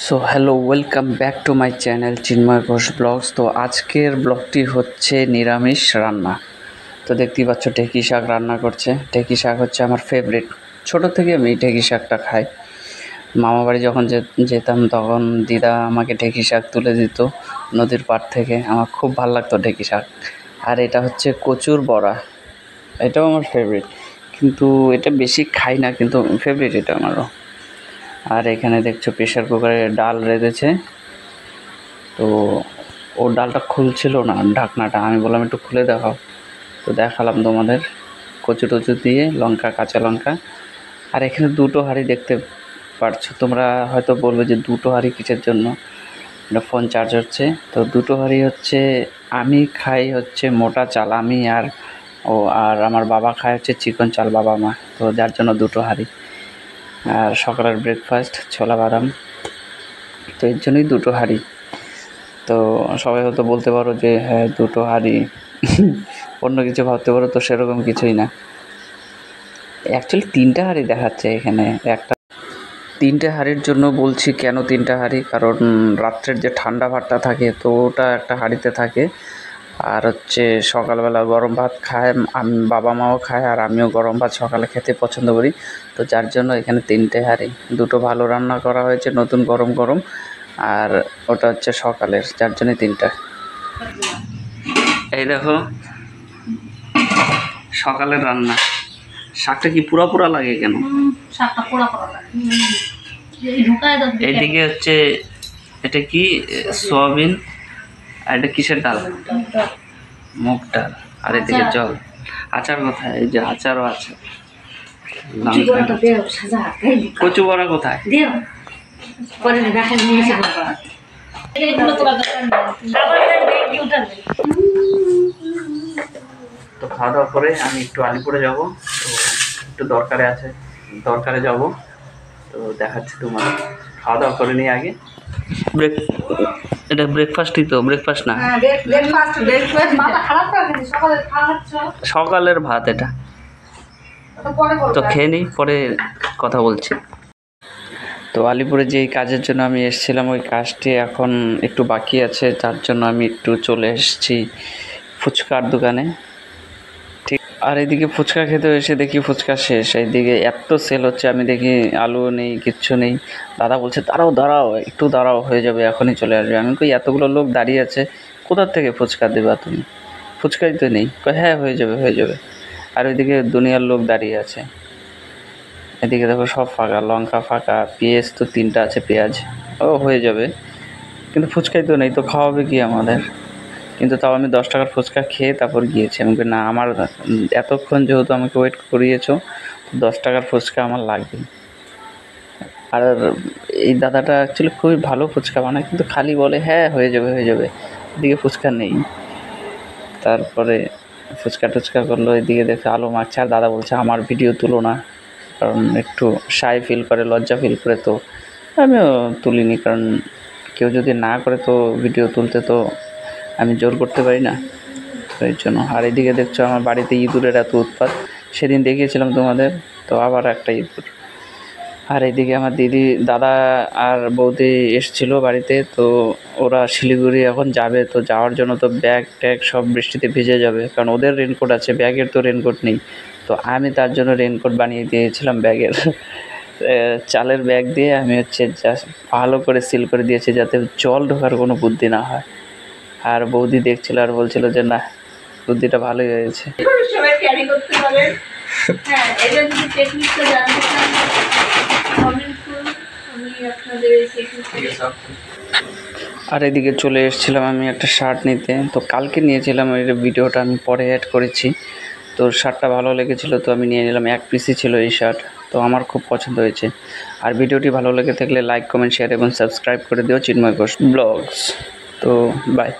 So hello, welcome back to my channel Chinmoy Ghosh blogs. তো আজকের ব্লগটি হচ্ছে নিরামিষ রান্না। তো দেখতেই পাচ্ছ ঢেঁকি শাক রান্না করছে। ঢেঁকি শাক হচ্ছে আমার ফেভারিট। ছোটো থেকে আমি ঢেঁকি শাকটা খাই। মামা বাড়ি যখন যেতাম তখন দিদা আমাকে ঢেঁকি শাক তুলে দিত নদীর পাড় থেকে। আমার খুব ভালো লাগতো ঢেঁকি শাক। আর এটা হচ্ছে কচুর বড়া, এটাও আমার ফেভারিট, কিন্তু এটা বেশি খাই না, কিন্তু ফেভারিট এটা আমারও। আর এখানে দেখছো প্রেশার কুকারে ডাল রেঁধেছে। তো ও ডালটা খুলছিল না, ঢাকনাটা। আমি বললাম একটু খুলে দেখাও, তো দেখালাম তোমাদের। কচু টচু দিয়ে লঙ্কা, কাঁচা লঙ্কা। আর এখানে দুটো হাঁড়ি দেখতে পারছো তোমরা। হয়তো বলবে যে দুটো হাঁড়ি কিসের জন্য, এটা ফোন চার্জ হচ্ছে। তো দুটো হাঁড়ি হচ্ছে, আমি খাই হচ্ছে মোটা চাল, আমি আর আমার বাবা খায় হচ্ছে চিকন চাল, বাবা মা। তো যার জন্য দুটো হাঁড়ি। আর সকালের ব্রেকফাস্ট ছোলা বাদাম, তো এর জন্যই দুটো হাঁড়ি। তো সবাই হয়তো বলতে পারো যে হ্যাঁ দুটো হাঁড়ি, অন্য কিছু ভাবতে পারো, তো সেরকম কিছুই না। অ্যাকচুয়ালি তিনটা হাঁড়ি দেখাচ্ছে এখানে। তিনটে হাঁড়ির জন্য বলছি, কেন তিনটা হাঁড়ি, কারণ রাত্রের যে ঠান্ডা ভাতটা থাকে তো ওটা একটা হাঁড়িতে থাকে। আর হচ্ছে সকালবেলা গরম ভাত খায়, আমি বাবা মাও খায়, আর আমিও গরম ভাত সকালে খেতে পছন্দ করি। তো যার জন্য এখানে তিনটে হাঁড়ি। দুটো ভালো রান্না করা হয়েছে নতুন গরম গরম, আর ওটা হচ্ছে সকালের, যার জন্যই তিনটা। এই দেখো সকালের রান্না। শাকটা কি পুরা পুরা লাগে কেন? শাকটা পোড়া পোড়া লাগে। এইদিকে হচ্ছে এটা কি সয়াবিন, আর এটা কিসের ডাল? মুগ ডাল। আর এদিকে জল। আচার কোথায়? এই যে আচারও আছে। কচু বড়া কোথায়? তো খাওয়া দাওয়া করে আমি একটু আলিপুরে যাব। তো একটু দরকারে যাব। তো দেখাচ্ছি তোমার। খাওয়া দাওয়া করে নিয়ে আগে এটা ব্রেকফাস্টই তো, ব্রেকফাস্ট না, সকালের ভাত এটা। তো খেয়ে নিই, পরে কথা বলছি। তো আলিপুরে যেই কাজের জন্য আমি এসেছিলাম, ওই কাজটি এখন একটু বাকি আছে, তার জন্য আমি একটু চলে এসেছি ফুচকার দোকানে। ঠিক, আর এদিকে ফুচকা খেতে এসে দেখি ফুচকা শেষ। এইদিকে এত সেল হচ্ছে, আমি দেখি আলু নেই, কিচ্ছু নেই। দাদা বলছে দাঁড়াও একটু দাঁড়াও, হয়ে যাবে, এখনই চলে আসবে। আমি কই এতগুলো লোক দাঁড়িয়ে আছে, কোথার থেকে ফুচকা দেবা তুমি? ফুচকাই তো নেই। হ্যাঁ হয়ে যাবে। আর ওইদিকে দুনিয়ার লোক দাঁড়িয়ে আছে। এদিকে দেখো সব ফাঁকা, লঙ্কা ফাঁকা, পেঁয়াজ তো 3টা আছে, পেঁয়াজ ও হয়ে যাবে, কিন্তু ফুচকাই তো নেই। তো খাওয়াবে কি আমাদের? কিন্তু তাও আমি 10 টাকার ফুচকা খেয়ে তারপর গিয়েছি। আমি না, আমার এতক্ষণ যেহেতু আমাকে ওয়েট করিয়েছো, 10 টাকার ফুচকা আমার লাগবে। আর এই দাদাটা অ্যাকচুয়ালি খুবই ভালো ফুচকা বানায়, কিন্তু খালি বলে হ্যাঁ হয়ে যাবে। এদিকে ফুচকা নেই। তারপরে ফুচকা টুচকা করলো। এদিকে দেখে আলু মাখছে, আর দাদা বলছে আমার ভিডিও তুলো না, কারণ একটু শাই ফিল করে, লজ্জা ফিল করে। তো আমিও তুলিনি, কারণ কেউ যদি না করে তো ভিডিও তুলতে তো আমি জোর করতে পারি না, তো এর জন্য। আর এদিকে দেখছো আমার বাড়িতে ইঁদুরের এত উৎপাত। সেদিন দেখিয়েছিলাম তোমাদের, তো আবার একটা ইঁদুর। আর এদিকে আমার দাদা আর বৌদি এসেছিলো বাড়িতে। তো ওরা শিলিগুড়ি এখন যাবে। তো যাওয়ার জন্য তো ব্যাগ ট্যাগ সব বৃষ্টিতে ভিজে যাবে, কারণ ওদের রেনকোট আছে, ব্যাগের তো রেনকোট নেই। তো আমি তার জন্য রেনকোট বানিয়ে দিয়েছিলাম ব্যাগের। চালের ব্যাগ দিয়ে আমি হচ্ছে জাস্ট ভালো করে সিল করে দিয়েছি, যাতে জল ঢোকার কোনো বুদ্ধি না হয়। আর বৌদি দেখছিল আর বলছিল যে না, বুদ্ধিটা ভালোই হয়েছে। আর এদিকে চলে এসেছিলাম আমি একটা শার্ট নিতে। তো কালকে নিয়েছিলাম, এই ভিডিওটা আমি পরে অ্যাড করেছি। তো শার্টটা ভালো লেগেছিলো, তো আমি নিয়ে নিলাম। 1 পিসই ছিল এই শার্ট, তো আমার খুব পছন্দ হয়েছে। আর ভিডিওটি ভালো লেগে থাকলে লাইক, কমেন্ট, শেয়ার এবং সাবস্ক্রাইব করে দিও চিন্ময় ঘোষ ব্লগস। তো বাই।